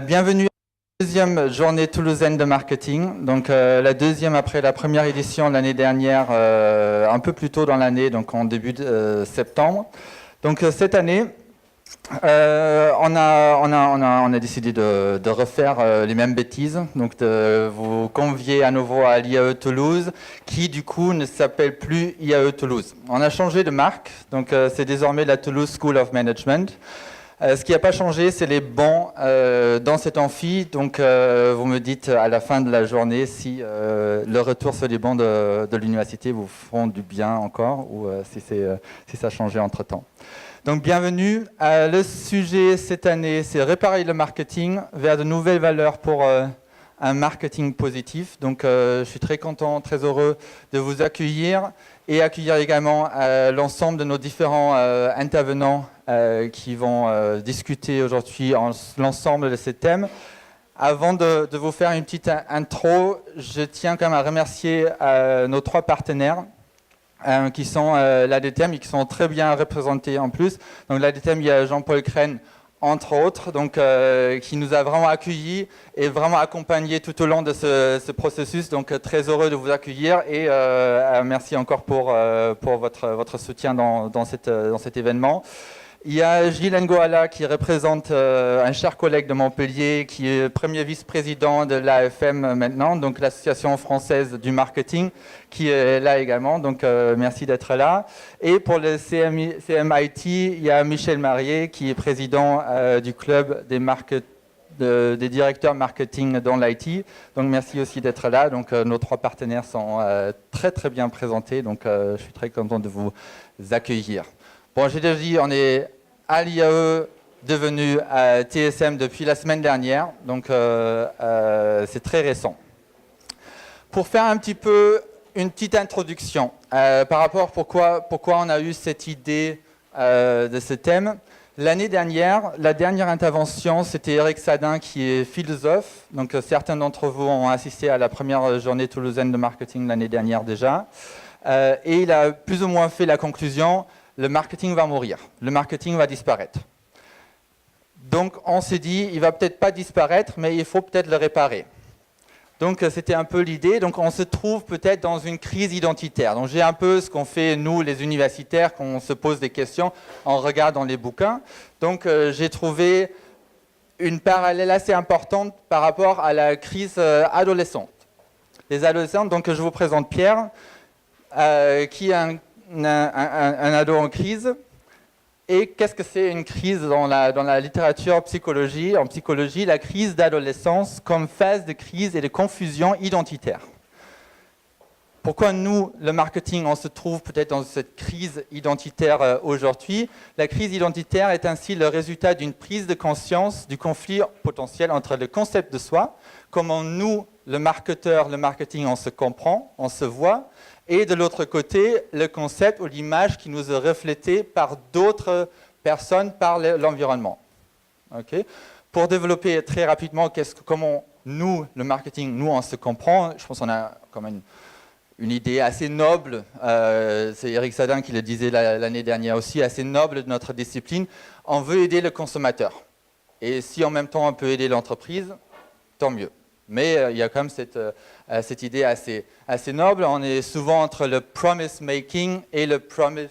Bienvenue à la deuxième journée toulousaine de marketing. Donc la deuxième après la première édition l'année dernière, un peu plus tôt dans l'année, donc en début de septembre. Donc cette année, on a décidé de refaire les mêmes bêtises, donc de vous convier à nouveau à l'IAE Toulouse, qui du coup ne s'appelle plus IAE Toulouse. On a changé de marque, donc c'est désormais la Toulouse School of Management. Ce qui n'a pas changé, c'est les bancs dans cet amphi. Donc, vous me dites à la fin de la journée si le retour sur les bancs de l'université vous font du bien encore ou si ça a changé entre-temps. Donc, bienvenue. Le sujet cette année, c'est réparer le marketing vers de nouvelles valeurs pour un marketing positif. Donc, je suis très content, très heureux de vous accueillir et accueillir également l'ensemble de nos différents intervenants qui vont discuter aujourd'hui l'ensemble de ces thèmes. Avant de vous faire une petite intro, je tiens quand même à remercier nos trois partenaires qui sont l'ADTM et qui sont très bien représentés en plus. Donc l'ADTM, il y a Jean-Paul Crène, entre autres, donc, qui nous a vraiment accueillis et vraiment accompagnés tout au long de ce processus. Donc très heureux de vous accueillir et merci encore pour votre soutien dans cet événement. Il y a Gilles Ngoala qui représente un cher collègue de Montpellier qui est premier vice-président de l'AFM maintenant, donc l'Association française du marketing, qui est là également, donc merci d'être là. Et pour le CMIT, il y a Michel Marié qui est président du club des directeurs marketing dans l'IT, donc merci aussi d'être là. Donc nos trois partenaires sont très très bien présentés, donc je suis très content de vous accueillir. Bon, j'ai déjà dit, on est à l'IAE, devenu TSM depuis la semaine dernière, donc c'est très récent. Pour faire un petit peu une petite introduction par rapport à pourquoi on a eu cette idée de ce thème. L'année dernière, la dernière intervention, c'était Eric Sadin qui est philosophe, donc certains d'entre vous ont assisté à la première journée toulousaine de marketing l'année dernière déjà, et il a plus ou moins fait la conclusion: le marketing va mourir, le marketing va disparaître. Donc on s'est dit, il ne va peut-être pas disparaître, mais il faut peut-être le réparer. Donc c'était un peu l'idée. Donc on se trouve peut-être dans une crise identitaire. Donc j'ai un peu ce qu'on fait nous les universitaires, qu'on se pose des questions en regardant les bouquins. Donc j'ai trouvé une parallèle assez importante par rapport à la crise adolescente. Les adolescents, donc je vous présente Pierre, qui est un ado en crise. Et qu'est-ce que c'est une crise dans la littérature en psychologie, la crise d'adolescence comme phase de crise et de confusion identitaire. Pourquoi nous, le marketing, on se trouve peut-être dans cette crise identitaire aujourd'hui? La crise identitaire est ainsi le résultat d'une prise de conscience du conflit potentiel entre le concept de soi, comment nous, le marketeur, le marketing, on se comprend, on se voit, et de l'autre côté, le concept ou l'image qui nous est reflétée par d'autres personnes, par l'environnement. Okay. Pour développer très rapidement comment nous, le marketing, nous, on se comprend, je pense qu'on a quand même une idée assez noble, c'est Eric Sadin qui le disait l'année dernière aussi, assez noble de notre discipline. On veut aider le consommateur. Et si en même temps on peut aider l'entreprise, tant mieux. Mais il y a quand même cette idée assez noble. On est souvent entre le promise making et le promise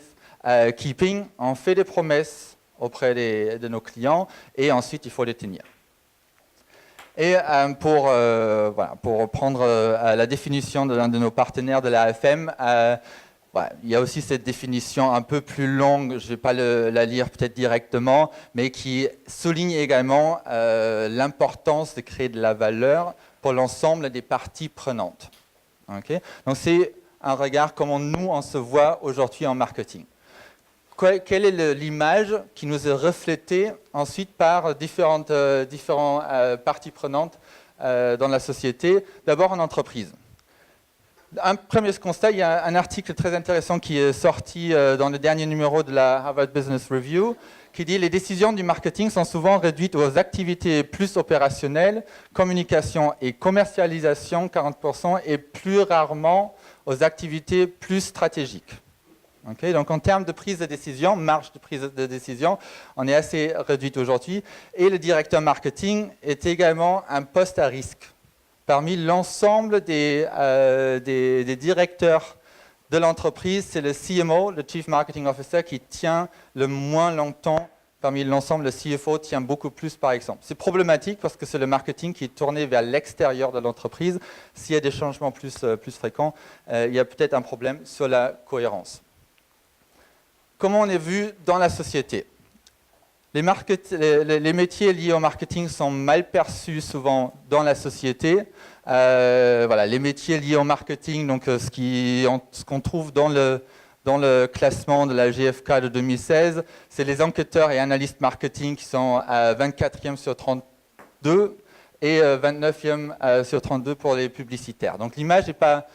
keeping. On fait des promesses auprès de nos clients et ensuite il faut les tenir. Et pour prendre la définition de l'un de nos partenaires de l'AFM, il y a aussi cette définition un peu plus longue, je ne vais pas la lire peut-être directement, mais qui souligne également l'importance de créer de la valeur pour l'ensemble des parties prenantes. Okay. Donc c'est un regard comment nous on se voit aujourd'hui en marketing. Quelle est l'image qui nous est reflétée ensuite par différentes parties prenantes dans la société, d'abord en entreprise. Un premier constat, il y a un article très intéressant qui est sorti dans le dernier numéro de la Harvard Business Review qui dit « Les décisions du marketing sont souvent réduites aux activités plus opérationnelles, communication et commercialisation 40%, et plus rarement aux activités plus stratégiques. Okay, donc en termes de prise de décision, marge de prise de décision, on est assez réduite aujourd'hui. Et le directeur marketing est également un poste à risque. Parmi l'ensemble des directeurs de l'entreprise, c'est le CMO, le Chief Marketing Officer, qui tient le moins longtemps. Parmi l'ensemble, le CFO tient beaucoup plus, par exemple. C'est problématique parce que c'est le marketing qui est tourné vers l'extérieur de l'entreprise. S'il y a des changements plus fréquents, il y a peut-être un problème sur la cohérence. Comment on est vu dans la société? Les métiers liés au marketing sont mal perçus souvent dans la société. Voilà, les métiers liés au marketing, donc ce qu'on trouve dans le classement de la GfK de 2016, c'est les enquêteurs et analystes marketing qui sont à 24e sur 32 et 29e sur 32 pour les publicitaires. Donc l'image n'est pas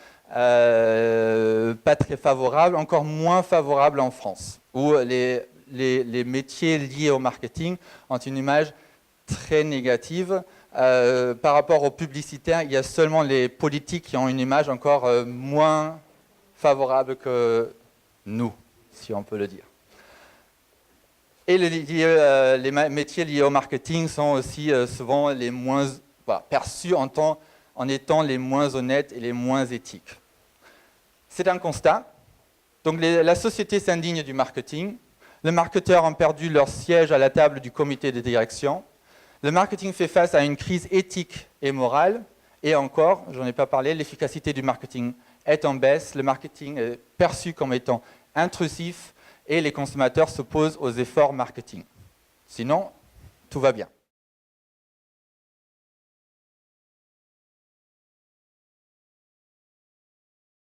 très favorable, encore moins favorable en France, où les métiers liés au marketing ont une image très négative. Par rapport aux publicitaires, il y a seulement les politiques qui ont une image encore moins favorable que nous, si on peut le dire. Et les métiers liés au marketing sont aussi souvent les moins perçus en étant les moins honnêtes et les moins éthiques. C'est un constat. Donc la société s'indigne du marketing. Les marketeurs ont perdu leur siège à la table du comité de direction. Le marketing fait face à une crise éthique et morale. Et encore, je n'en ai pas parlé, l'efficacité du marketing est en baisse. Le marketing est perçu comme étant intrusif et les consommateurs s'opposent aux efforts marketing. Sinon, tout va bien.